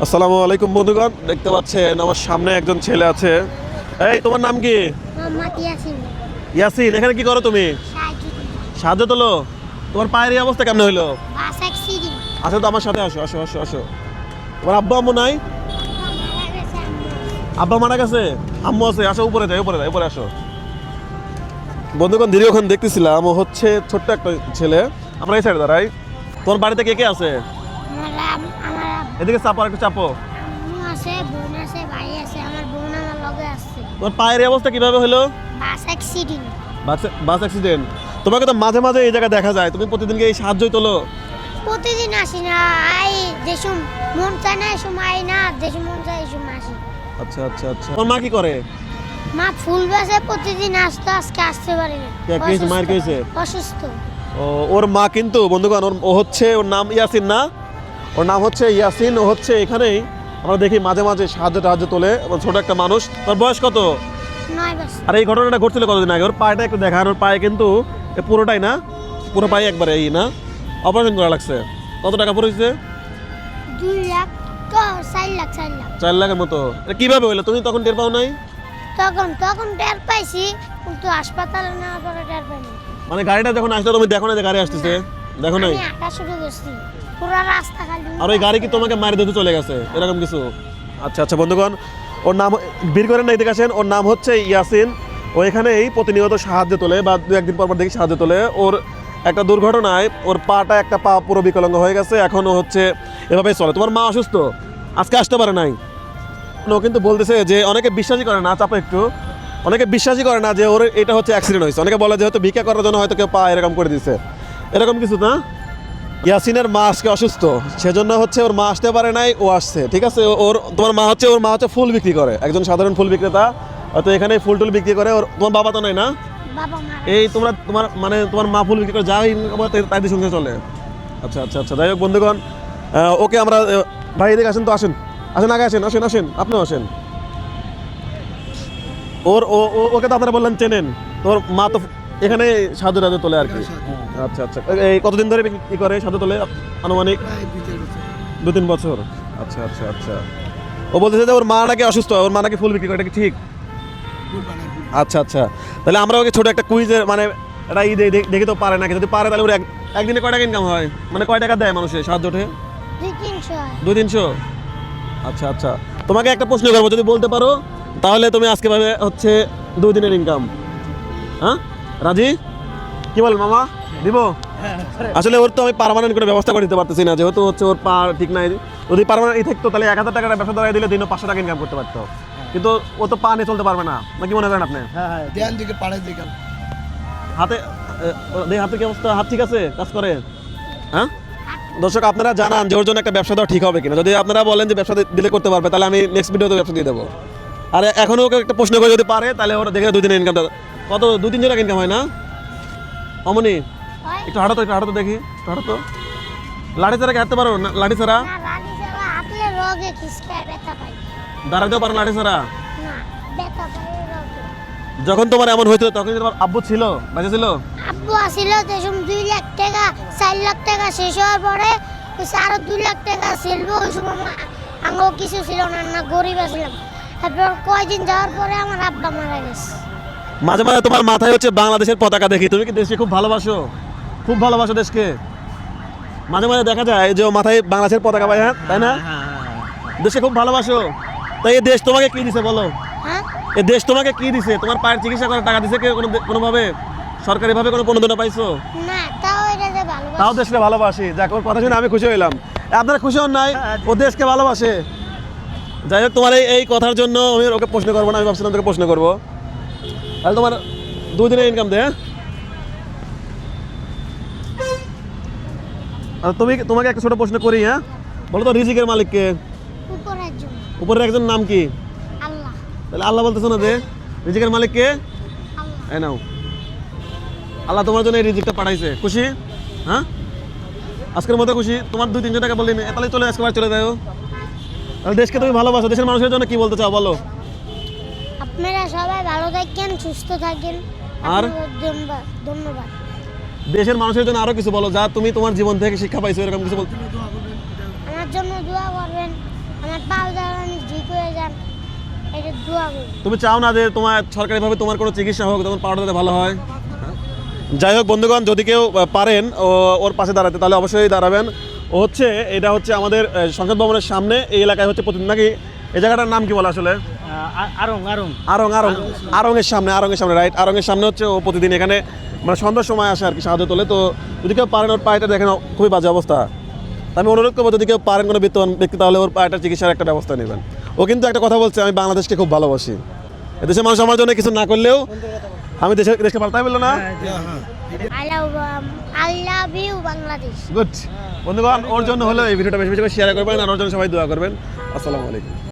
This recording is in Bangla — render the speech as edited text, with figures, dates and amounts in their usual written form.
আসসালামু আলাইকুম বন্ধুগণ, দেখতে পাচ্ছেন আমার সামনে একজন ছেলে আছে। এই তোমার নাম কি? মোহাম্মদ ইয়াসিন। ইয়াসিন, এখানে কি করো তুমি? সাহায্য তোলো। তোমার পায়ের এই অবস্থা কেমন হইলো? Bus accident. আসো তো আমার সাথে, আসো আসো আসো আসো। তোমার আব্বা আম্মু নাই? আব্বা মারা গেছে, আম্মু আছে। আসো উপরে যাই, উপরে যাই, উপরে আসো। বন্ধুগণ, দীর্ঘক্ষণ দেখতেছিলাম, ও হচ্ছে ছোট্ট একটা ছেলে। আমরা এই সাইডে দাঁড়াই। তোমার বাড়িতে কে কে আছে? আমার এদিকে চাপো, একটু চাপো। আম্মু আছে, বোন আছে, ভাই আছে। আমার বোন আমার লগে আছে। তোমার পায়ের এই অবস্থা কিভাবে হলো? Bus accident. Bus accident. তোমাকে তো মাঝে মাঝে এই জায়গায় দেখা যায়, তুমি প্রতিদিনকে এই সাহায্যই তোলো? প্রতিদিন আসি না, আই যেসম মন চায় না এসম আই না, যেসম মন চায় এসম আসি। আচ্ছা আচ্ছা আচ্ছা। তোমার মা কি করে? মা ফুল বেচে, প্রতিদিন আসতো, আজকে আসতে পারি না। কে হয়েছে? মায়ের কি হয়েছে? অসুস্থ। ও, ওর মা কিন্তু বন্ধুগণ, ও হচ্ছে, ওর নাম ইয়াসিন না? ওর নাম হচ্ছে ইয়াসিন। ও হচ্ছে এখানেই আমরা দেখি মাঝে মাঝে সাহায্য তোলে। ছোট একটা মানুষ। তোর বয়স কত? 9 বছর। আর এই ঘটনাটা ঘটছিল কতদিন আগে? ওর পায়েটা একটু দেখা। ওর পায়ে কিন্তু পুরোটাই না, পুরো পায়ে একবারে এই না, অপারেশন করা লাগছে। কত টাকা পড়েছে? 2 লাখ তো 4 লাখ 4 লাখ। 4 লাখের মতো। এটা কিভাবে হইলো? তুমি তখন টের পাও নাই? তখন টের পাইছি, কিন্তু হাসপাতালে নেওয়ার পরে টের পাইনি। মানে গাড়িটা যখন আসলো তুমি দেখো না যে গাড়ি আসতেছে? দেখো নাই? আমি হাঁটা শুরু করছি, পুরো রাস্তা খালি। আর ওই গাড়ি কি তোমাকে মারি দিতে চলে গেছে এরকম কিছু? আচ্ছা আচ্ছা বন্ধুগণ, ওর নাম বের করেন না, এদিকে আসেন। ওর নাম হচ্ছে ইয়াসিন। ও এখানেই প্রতিনিয়ত সাহায্য তোলে, বা 2-1 দিন পর পর দেখি সাহায্য তোলে। ওর একটা দুর্ঘটনায় ওর একটা পা পুরো বিকলাঙ্গ হয়ে গেছে। এখনও হচ্ছে এভাবেই চলে। তোমার মা অসুস্থ, আজকে আসতে পারে নাই। ও কিন্তু বলতেছে যে অনেকে বিশ্বাসই করে না, চাপে একটু, অনেকে বিশ্বাসই করে না যে ওর এটা হচ্ছে অ্যাক্সিডেন্ট হয়েছে। অনেকে বলে যে হয়তো ভিক্ষা করার জন্য হয়তো কেউ পা এরকম করে দিছে, এরকম কিছু না। ইয়াসিনের মা আজকে অসুস্থ, সেজন্য হচ্ছে ওর মা আসতে পারে নাই, ও আসছে। ঠিক আছে? তোমার মা হচ্ছে, ওর মা হচ্ছে ফুল বিক্রি করে, একজন সাধারণ ফুল বিক্রেতা। হয়তো এখানে ফুল টুল বিক্রি করে। তোমার বাবা তো নাই না? বাবা মারা এই তোমার মানে তোমার মা ফুল বিক্রি করে, যাই তাই দিয়ে সংসার চলে। আচ্ছা আচ্ছা আচ্ছা, যাই হোক বন্ধুগণ, ওকে আমরা ভাই এদিকে আসেন তো, আসেন আসেন, আগে আসেন, আসেন আসেন, আপনিও আসেন। ওকে তো আপনারা বললেন চেনেন। তোর মা তো এখানে সাহায্য তোলে আর কি। আচ্ছা আচ্ছা, এই কতদিন ধরে কি করে সাহায্য তোলে? আনুমানিক 2-3 বছর। আচ্ছা আচ্ছা আচ্ছা। ও বলতেছে যে ওর মা নাকি অসুস্থ, ওর মা নাকি ফুল বিক্রি করে, এটা কি ঠিক? আচ্ছা আচ্ছা, তাহলে আমরা ওকে ছোট একটা কুইজের মানে একটা দেখি তো পারে নাকি। যদি পারে তাহলে ওর একদিনে কয় টাকা ইনকাম হয়, মানে কয় টাকা দেয় মানুষের সাহায্য ওঠে? 200-300। 200-300। আচ্ছা আচ্ছা, তোমাকে একটা প্রশ্ন করবো, যদি বলতে পারো তাহলে তুমি আজকে পাবে হচ্ছে 2 দিনের ইনকাম। হ্যাঁ, রাজি? কি বল মামা, দিব? আসলে ওর তো আমি পার্মানেন্ট করে ব্যবস্থা করে দিতে পারতেছি না, যেহেতু হচ্ছে ওর পা ঠিক নাই। যদি পার্মানেন্ট থাকতো তাহলে 1000 টাকার ব্যবসা ধরাই দিলে দিনও 500 টাকা ইনকাম করতে পারতো। কিন্তু ও তো পা নিয়ে চলতে পারবে না, কি মনে করেন আপনি? হাতে হাতে কি অবস্থা? হাত ঠিক আছে, কাজ করে? হ্যাঁ দর্শক, আপনারা জানান যে ওর জন্য একটা ব্যবসা দেওয়া ঠিক হবে কিনা। যদি আপনারা বলেন যে ব্যবসা দিলে করতে পারবে, তাহলে আমি নেক্সট ভিডিওতে ব্যবসা দিয়ে দেবো। আর এখনও ওকে একটা প্রশ্ন করে যদি পারে, তাহলে ওরা দেখে 2 দিনের ইনকামটা কত, 2-3 টাকা ইনকাম হয় না? অমনি একটু হাঁটো তো, একটু হাঁটো তো দেখি, একটু হাঁটো তো। লাঠি ছাড়া কি হাঁটতে পারো? না লাঠি ছাড়া না, রানী ছাড়া হাঁটলে রোগে খিসকায়, ব্যথা পাই। দাঁড়াতেও পারো লাঠি ছাড়া? না, ব্যথা পাই রোগে। যখন তোমার এমন হয়েছিল তখন কি তোমার আব্বু ছিল, বেঁচে ছিল? আব্বু আসিল তখন 2 লাখ টাকা, 4 লাখ টাকা শেষ হওয়ার পরে আরো 2 লাখ টাকা ছিল। ওই সময় আমার কিছু ছিল না, না গরিব ছিলাম। তারপর কয়দিন যাওয়ার পরে আমার আব্বা মারা গেছে। মাঝে মাঝে তোমার মাথায় হচ্ছে বাংলাদেশের পতাকা দেখি। তুমি কি দেশকে খুব ভালোবাসো? খুব ভালোবাসো দেশকে? মাঝে মাঝে দেখা যায় যে ও মাথায় বাংলাদেশের পতাকা পায়, হ্যাঁ তাই না? দেশকে খুব ভালোবাসো। তাই এই দেশ তোমাকে কি দিছে বলো? হ্যাঁ, এই দেশ তোমাকে কি দিছে? তোমার পায়ের চিকিৎসা করার টাকা দিছে কেউ কোনোভাবে? সরকারিভাবে কোনো প্রণোদনা পাইছো? না, তাও এটা যে ভালোবাসা। তাও দেশকে ভালোবাসি। যাক, ওর কথা শুনে আমি খুশি হইলাম। আপনারা খুশি হন নাই? ও দেশকে ভালোবাসে। যাই হোক, তোমার এই কথার জন্য আমি ওকে প্রশ্ন করবো না, আমি ভাবছিলাম তোকে প্রশ্ন করবো। তাহলে তোমার 2 দিনের ইনকাম দে। আর তোমাকে একটা ছোট প্রশ্ন করি, হ্যাঁ বলো তো, রিজিকের মালিক কে? উপরের জন্য উপরের একজন নাম কি? আল্লাহ। তাহলে আল্লাহ বলতেছো না যে রিজিকের মালিক কে? আল্লাহ। এই নাও, আল্লাহ তোমার জন্য এই রিজিকটা পাঠাইছে। খুশি? হ্যাঁ, আজকের মতো খুশি? তোমার 200-300 টাকা বললি তাহলে চলে আজকে চলে যাও। তাহলে দেশকে তুমি ভালোবাসো, দেশের মানুষের জন্য কি বলতে চাও বলো? আপনারা সবাই ভালো থাকেন, সুস্থ থাকেন। আর ধন্যবাদ। দেশের মানুষের জন্য আরো কিছু বলো, যা তুমি তোমার জীবন থেকে শিক্ষা পাইছো, এরকম কিছু বলতে। আমার জন্য দোয়া করবেন, আমার পাও দাঁড়ানো ঠিক হয়ে যান, এটা দোয়া করি। তুমি চাও না যে তোমার সরকারিভাবে তোমার কোনো চিকিৎসা হোক, তখন পাওয়াটা যাতে ভালো হয়? যাই হোক বন্ধুগণ, যদি কেউ পারেন ওর পাশে দাঁড়াতে তাহলে অবশ্যই দাঁড়াবেন। ও হচ্ছে এটা হচ্ছে আমাদের সংসদ ভবনের সামনে, এই এলাকায় হচ্ছে প্রতিদিন নাকি, এই জায়গাটার নাম কি বলে আসলে? আরং আরং আরং আরং আরঙের সামনে রাইট, আরঙের সামনে হচ্ছে ও প্রতিদিন এখানে মানে সন্ধ্যার সময় আসে আর কি সাহায্য তোলে। তো যদি কেউ পারেন, ওর পায়েটা দেখেন খুবই বাজে অবস্থা। আমি অনুরোধ করবো যদি কেউ পারেন কোনো বিত্তবান ব্যক্তি তাহলে ওর পায়েটার চিকিৎসার একটা ব্যবস্থা নেবেন। ও কিন্তু একটা কথা বলছে, আমি বাংলাদেশকে খুব ভালোবাসি, এদেশের মানুষ আমার জন্য কিছু না করলেও আমি দেশকে ভালো, তাই বললো না? I love you Bangladesh. Good বন্ধুগণ, ওর জন্য হলো এই ভিডিওটা বেশি বেশি করে শেয়ার করবেন আর ওর জন্য সবাই দোয়া করবেন। আসসালামু আলাইকুম।